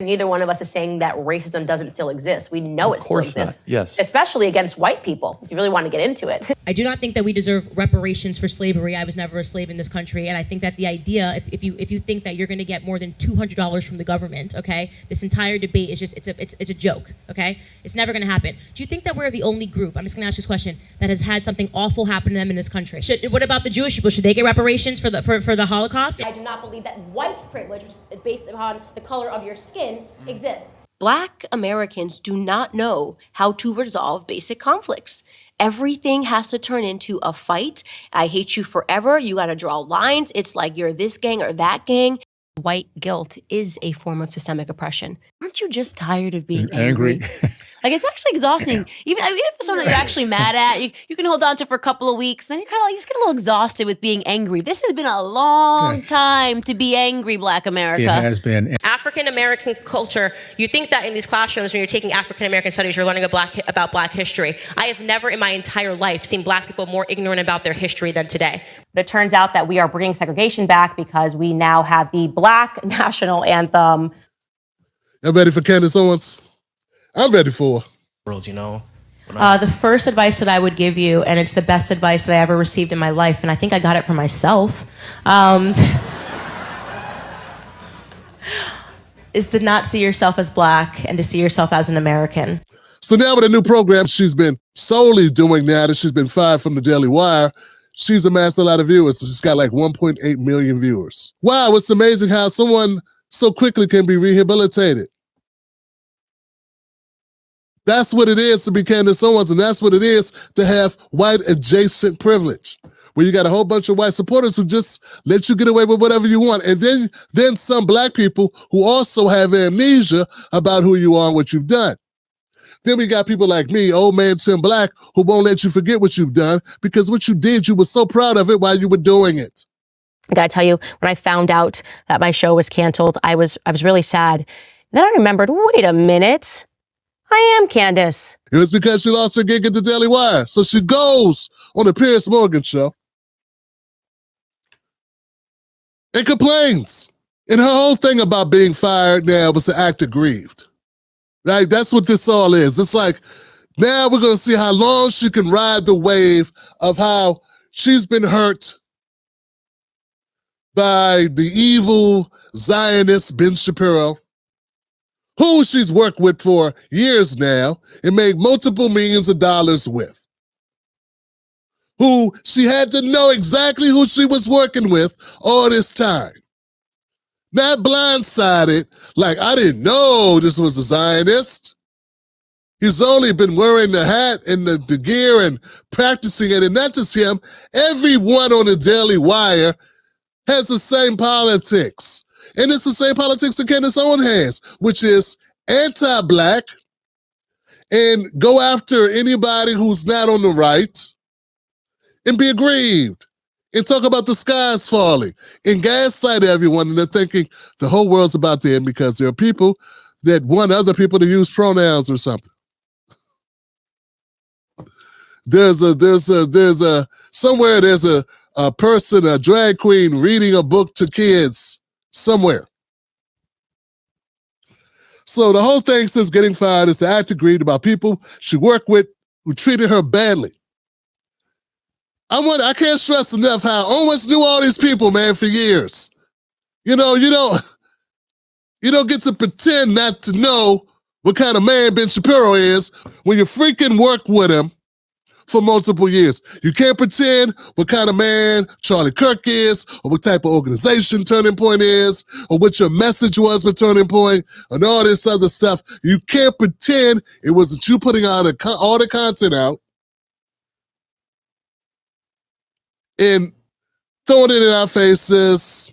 Neither one of us is saying that racism doesn't still exist. We know it still exists. Not. Yes. Especially against white people, if you really want to get into it. I do not think that we deserve reparations for slavery. I was never a slave in this country. And I think that the idea, if you think that you're going to get more than $200 from the government, okay, this entire debate is just, it's a joke, okay? It's never going to happen. Do you think that we're the only group, I'm just going to ask you this question, that has had something awful happen to them in this country? What about the Jewish people? Should they get reparations for the Holocaust? I do not believe that white privilege, which is based upon the color of your skin, exists. Black Americans do not know how to resolve basic conflicts. Everything has to turn into a fight. I hate you forever. You got to draw lines. It's like you're this gang or that gang. White guilt is a form of systemic oppression. Aren't you just tired of being angry? Like, it's actually exhausting. Even for something that you're actually mad at, you can hold on to for a couple of weeks. Then you just get a little exhausted with being angry. This has been a long time to be angry, Black America. It has been. African-American culture, you think that in these classrooms when you're taking African-American studies, you're learning about Black history. I have never in my entire life seen Black people more ignorant about their history than today. But it turns out that we are bringing segregation back because we now have the Black national anthem. Y'all ready for Candace Owens? I'm ready for her. The first advice that I would give you, and it's the best advice that I ever received in my life, and I think I got it from myself, is to not see yourself as Black and to see yourself as an American. So now with a new program she's been solely doing now that she's been fired from the Daily Wire, she's amassed a lot of viewers. She's got like 1.8 million viewers. Wow, it's amazing how someone so quickly can be rehabilitated. That's what it is to be Candace Owens, and that's what it is to have white adjacent privilege, where you got a whole bunch of white supporters who just let you get away with whatever you want. And then some Black people who also have amnesia about who you are and what you've done. Then we got people like me, old man Tim Black, who won't let you forget what you've done because what you did, you were so proud of it while you were doing it. I gotta tell you, when I found out that my show was canceled, I was really sad. Then I remembered, wait a minute. I am Candace. It was because she lost her gig at the Daily Wire. So she goes on the Piers Morgan show and complains. And her whole thing about being fired now was to act aggrieved. Right? That's what this all is. It's like, now we're going to see how long she can ride the wave of how she's been hurt by the evil Zionist Ben Shapiro, who she's worked with for years now and made multiple millions of dollars with, who she had to know exactly who she was working with all this time. Not blindsided, like, I didn't know this was a Zionist. He's only been wearing the hat and the gear and practicing it, and not just him, everyone on the Daily Wire has the same politics. And it's the same politics that Candace Owens has, which is anti-Black and go after anybody who's not on the right and be aggrieved and talk about the skies falling and gaslight everyone. And they're thinking the whole world's about to end because there are people that want other people to use pronouns or something. There's a person, a drag queen reading a book to kids somewhere. So the whole thing since getting fired is to act aggrieved about people she worked with who treated her badly. I can't stress enough how Owens knew all these people, man, for years. You know, you don't get to pretend not to know what kind of man Ben Shapiro is when you freaking work with him for multiple years. You can't pretend what kind of man Charlie Kirk is, or what type of organization Turning Point is, or what your message was with Turning Point, and all this other stuff. You can't pretend it wasn't you putting all the content out and throwing it in our faces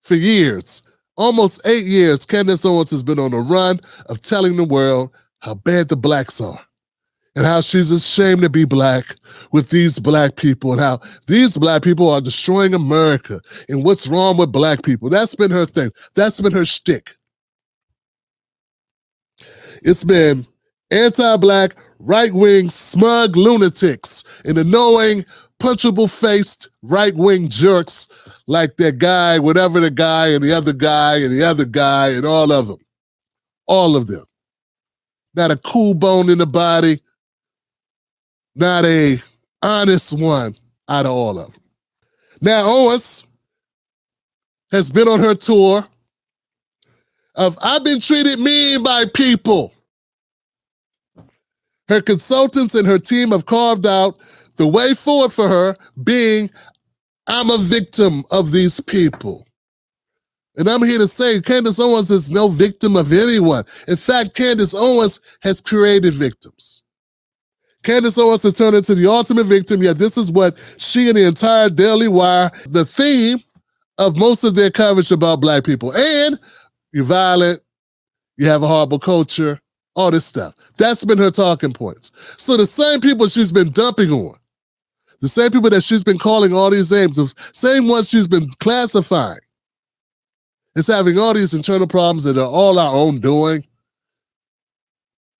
for years. Almost 8 years, Candace Owens has been on a run of telling the world how bad the Blacks are, and how she's ashamed to be Black with these Black people, and how these Black people are destroying America, and what's wrong with Black people. That's been her thing. That's been her shtick. It's been anti-Black, right-wing, smug lunatics and annoying, punchable-faced right-wing jerks like that guy, whatever the guy, and the other guy, and the other guy, and all of them. All of them. Not a cool bone in the body, not a honest one out of all of them. Now, Owens has been on her tour of I've been treated mean by people. Her consultants and her team have carved out the way forward for her, being I'm a victim of these people. And I'm here to say Candace Owens is no victim of anyone. In fact, Candace Owens has created victims. Candace Owens has turned into the ultimate victim, yet this is what she and the entire Daily Wire, the theme of most of their coverage about black people. And you're violent, you have a horrible culture, all this stuff. That's been her talking points. So the same people she's been dumping on, the same people that she's been calling all these names, the same ones she's been classifying, is having all these internal problems that are all our own doing.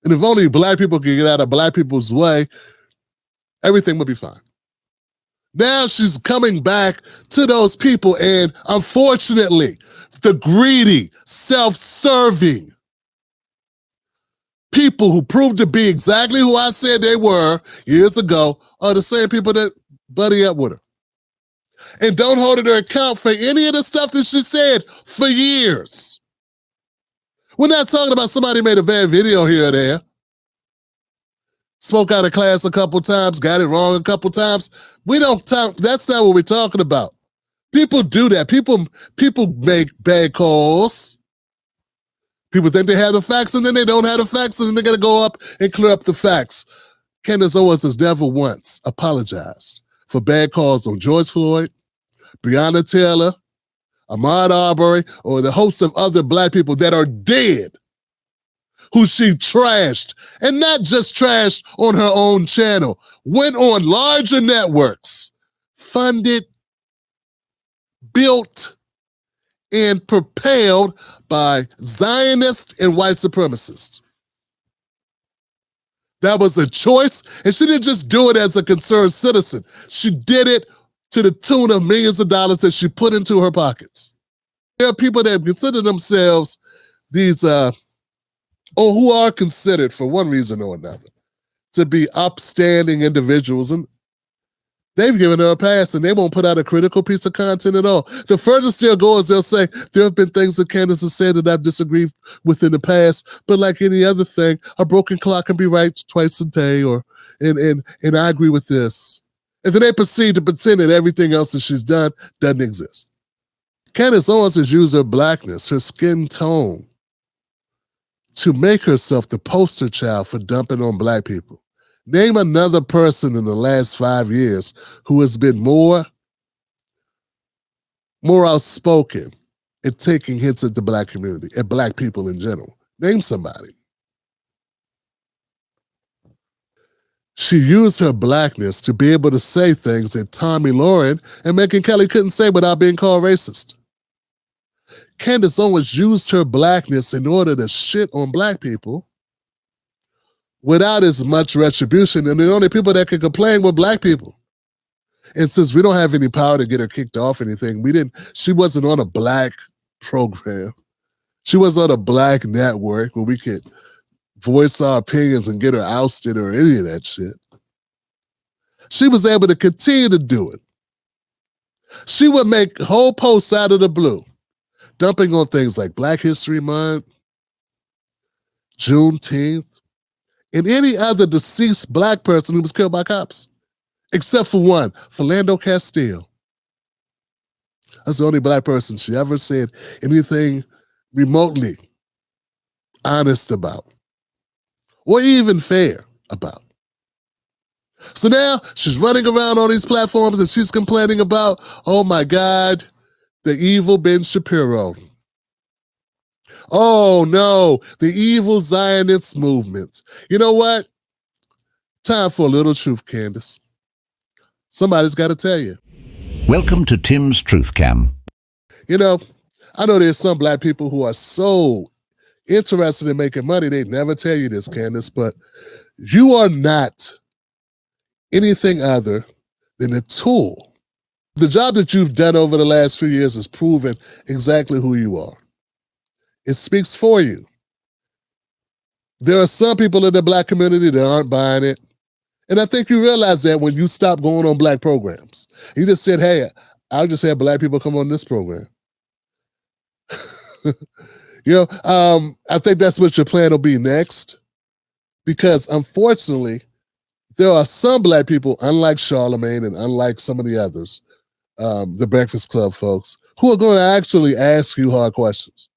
And if only black people could get out of black people's way, everything would be fine. Now she's coming back to those people, and unfortunately, the greedy, self-serving people who proved to be exactly who I said they were years ago are the same people that buddy up with her. And don't hold her to account for any of the stuff that she said for years. We're not talking about somebody made a bad video here or there, spoke out of class a couple times, got it wrong a couple times. We don't talk, that's not what we're talking about. People do that. People make bad calls. People think they have the facts and then they don't have the facts and then they got to go up and clear up the facts. Candace Owens has never once apologized for bad calls on George Floyd, Breonna Taylor, Ahmaud Arbery, or the host of other black people that are dead, who she trashed, and not just trashed on her own channel, went on larger networks, funded, built, and propelled by Zionists and white supremacists. That was a choice, and she didn't just do it as a concerned citizen. She did it to the tune of millions of dollars that she put into her pockets. There are people that consider themselves these, or who are considered for one reason or another to be upstanding individuals, and they've given her a pass and they won't put out a critical piece of content at all. The furthest they'll go is they'll say, there have been things that Candace has said that I've disagreed with in the past, but like any other thing, a broken clock can be right twice a day, and I agree with this. And then they proceed to pretend that everything else that she's done doesn't exist. Candace Owens has used her blackness, her skin tone, to make herself the poster child for dumping on black people. Name another person in the last 5 years who has been more outspoken at taking hits at the black community, at black people in general. Name somebody. She used her blackness to be able to say things that Tommy Lauren and Megyn Kelly couldn't say without being called racist. Candace Owens used her blackness in order to shit on black people without as much retribution, and the only people that could complain were black people. And since we don't have any power to get her kicked off anything, she wasn't on a black program. She wasn't on a black network where we could voice our opinions and get her ousted or any of that shit. She was able to continue to do it. She would make whole posts out of the blue, dumping on things like Black History Month, Juneteenth, and any other deceased black person who was killed by cops, except for one, Philando Castile. That's the only black person she ever said anything remotely honest about, or even fair about. So now she's running around on these platforms and she's complaining about, oh my God, the evil Ben Shapiro. Oh no, the evil Zionist movement. You know what? Time for a little truth, Candace. Somebody's got to tell you. Welcome to Tim's Truth Cam. You know, I know there's some black people who are so interested in making money, they never tell you this, Candace, but you are not anything other than a tool. The job that you've done over the last few years has proven exactly who you are. It speaks for you. there are some people in the Black community that aren't buying it. And I think you realize that when you stop going on Black programs. You just said, hey, I'll just have Black people come on this program. I think that's what your plan will be next. Because unfortunately, there are some Black people, unlike Charlemagne and unlike some of the others, the Breakfast Club folks, who are going to actually ask you hard questions.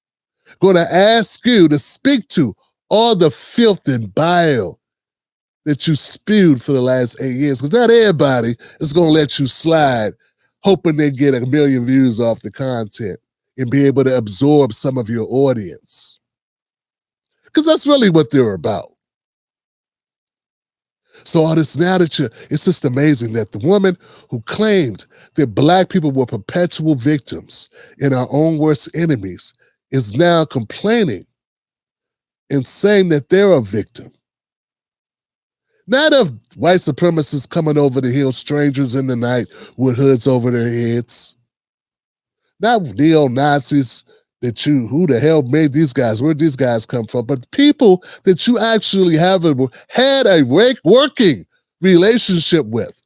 Going to ask you to speak to all the filth and bile that you spewed for the last 8 years. Because not everybody is going to let you slide, hoping they get 1 million views off the content and be able to absorb some of your audience. Because that's really what they're about. So all this now that it's just amazing that the woman who claimed that Black people were perpetual victims and our own worst enemies is now complaining and saying that they're a victim. Not of white supremacists coming over the hill, strangers in the night with hoods over their heads. Not neo-Nazis that who the hell made these guys? Where'd these guys come from? But people that you actually had a working relationship with,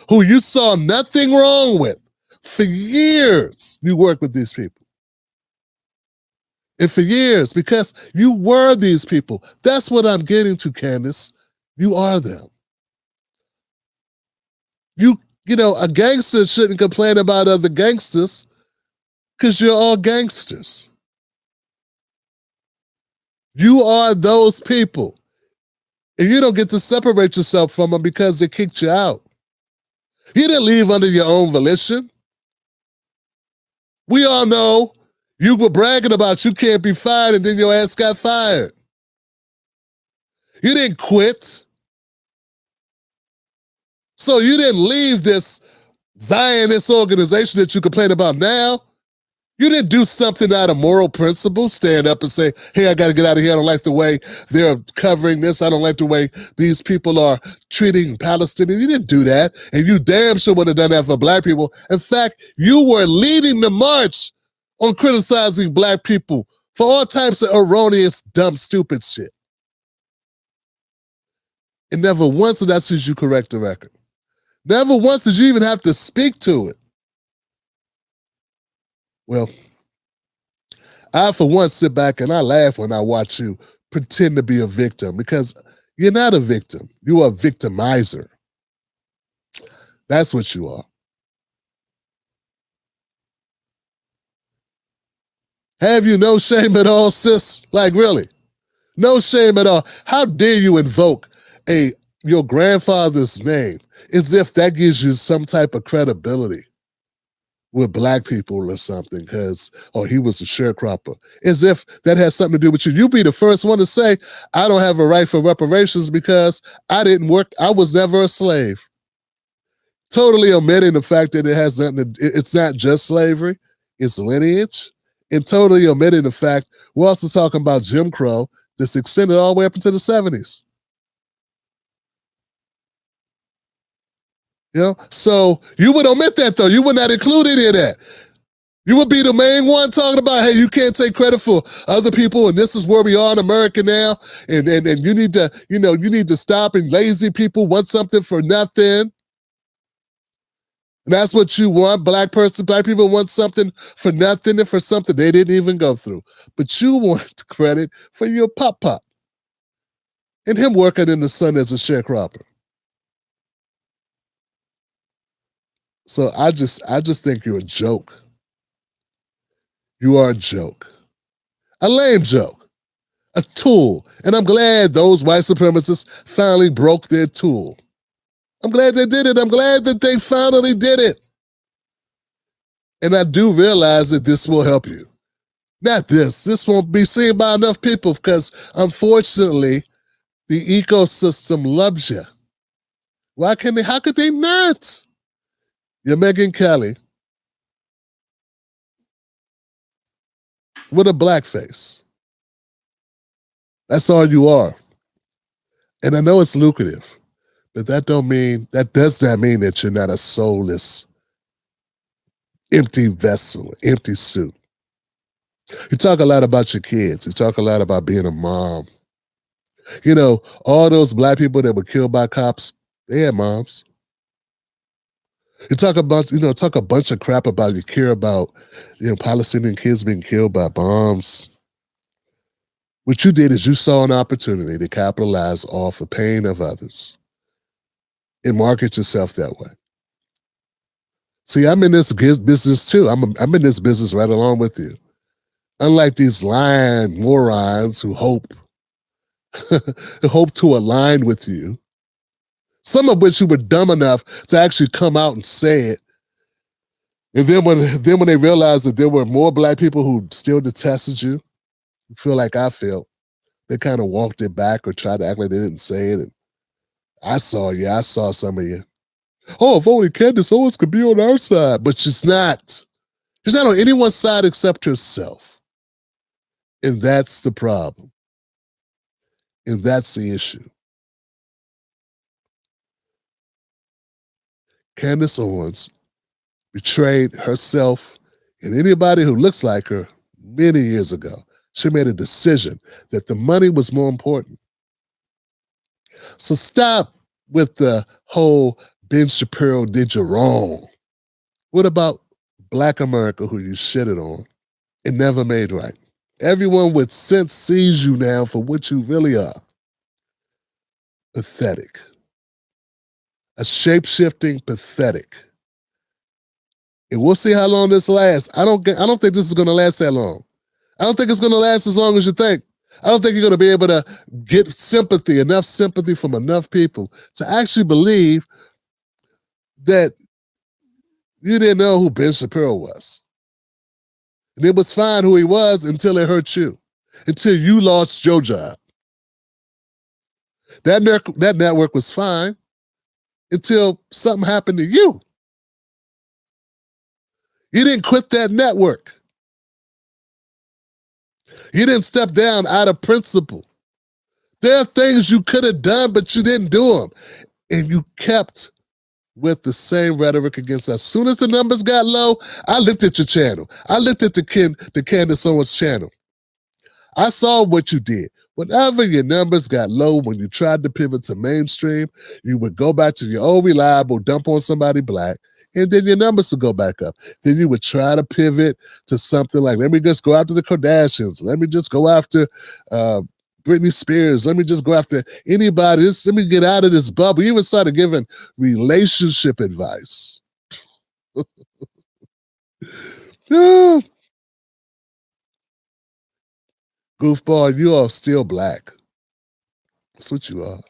who you saw nothing wrong with. For years, you worked with these people. And for years, because you were these people. That's what I'm getting to, Candace. You are them. A gangster shouldn't complain about other gangsters because you're all gangsters. You are those people. And you don't get to separate yourself from them because they kicked you out. You didn't leave under your own volition. We all know you were bragging about you can't be fired and then your ass got fired. You didn't quit. So you didn't leave this Zionist organization that you complain about now. You didn't do something out of moral principle, stand up and say, hey, I got to get out of here. I don't like the way they're covering this. I don't like the way these people are treating Palestinians. You didn't do that. And you damn sure would have done that for Black people. In fact, you were leading the march on criticizing Black people for all types of erroneous, dumb, stupid shit. And never once did I see you correct the record. Never once did you even have to speak to it. Well, I, for one, sit back and I laugh when I watch you pretend to be a victim because you're not a victim. You are a victimizer. That's what you are. Have you no shame at all, sis? Like, really? No shame at all. How dare you invoke your grandfather's name as if that gives you some type of credibility with Black people or something, he was a sharecropper. As if that has something to do with you. You be the first one to say, I don't have a right for reparations because I didn't work, I was never a slave. Totally omitting the fact that it has nothing to, it's not just slavery, it's lineage. And totally omitting the fact, we're also talking about Jim Crow that's extended all the way up into the 70s. So you would omit that though. You would not include any of that. You would be the main one talking about, hey, you can't take credit for other people, and this is where we are in America now. And you need to, you need to stop, and lazy people want something for nothing. And that's what you want. Black people want something for nothing and for something they didn't even go through. But you want credit for your pop and him working in the sun as a sharecropper. So I just think you're a joke. You are a joke. A lame joke. A tool. And I'm glad those white supremacists finally broke their tool. I'm glad they did it. I'm glad that they finally did it. And I do realize that this will help you. Not this. This won't be seen by enough people because, unfortunately, the ecosystem loves you. How could they not? You're Megyn Kelly with a black face. That's all you are. And I know it's lucrative, but that does not mean that you're not a soulless, empty vessel, empty suit. You talk a lot about your kids. You talk a lot about being a mom. You know, all those black people that were killed by cops, they had moms. You talk about, talk a bunch of crap about you care about, Palestinian kids being killed by bombs. What you did is you saw an opportunity to capitalize off the pain of others and market yourself that way. See, I'm in this business too. I'm in this business right along with you. Unlike these lying morons who hope to align with you, some of which who were dumb enough to actually come out and say it. And then when they realized that there were more black people who still detested you, feel like I felt, they kind of walked it back or tried to act like they didn't say it. And I saw some of you. Oh, if only Candace Owens could be on our side. But she's not. She's not on anyone's side except herself. And that's the problem. And that's the issue. Candace Owens betrayed herself and anybody who looks like her many years ago. She made a decision that the money was more important. So stop with the whole Ben Shapiro did you wrong. What about Black America, who you shitted on and never made right? Everyone with sense sees you now for what you really are. Pathetic. A shape-shifting pathetic. And we'll see how long this lasts. I don't think this is going to last that long. I don't think it's going to last as long as you think. I don't think you're going to be able to get enough sympathy from enough people to actually believe that you didn't know who Ben Shapiro was. And it was fine who he was until it hurt you, until you lost your job. That network was fine until something happened to you. You didn't quit that network. You didn't step down out of principle. There are things you could have done, but you didn't do them. And you kept with the same rhetoric against us. As soon as the numbers got low, I looked at your channel. I looked at the Candace Owens channel. I saw what you did. Whenever your numbers got low, when you tried to pivot to mainstream, you would go back to your old reliable, dump on somebody black, and then your numbers would go back up. Then you would try to pivot to something like, let me just go after the Kardashians. Let me just go after Britney Spears. Let me just go after anybody. Let me get out of this bubble. You even started giving relationship advice. Yeah. Goofball, you are still black. That's what you are.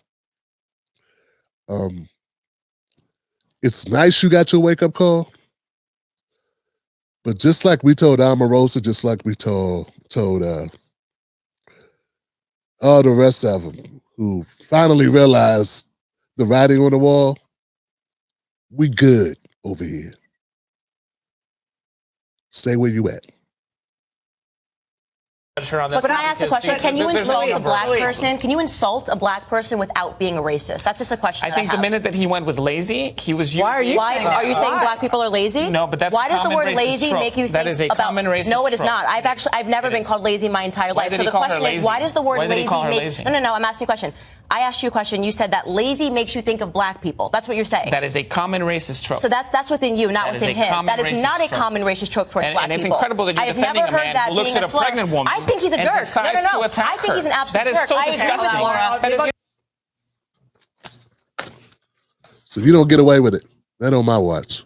It's nice you got your wake-up call, but just like we told Omarosa, just like we told all the rest of them who finally realized the writing on the wall, we good over here. Stay where you at. But can I ask a question? Can you insult a black person? Can you insult a black person without being a racist? That's just a question. I think the minute that he went with lazy, he was using. Why are you saying black people are lazy? No, but that's why does the word lazy make you think that is a common racist No, it is trope. not. I've never been called lazy my entire life. So the question is, why does the word lazy make? No. I'm asking you a question. I asked you a question. You said that lazy makes you think of black people. That's what you're saying. That is a common racist trope. So that's within you, not within him. That is not a common racist trope towards black people. And it's incredible that you're defending a man who looks at a pregnant woman. I think he's a jerk. No. I think he's an absolute jerk. That is so disgusting. Laura. So you don't get away with it. That on my watch.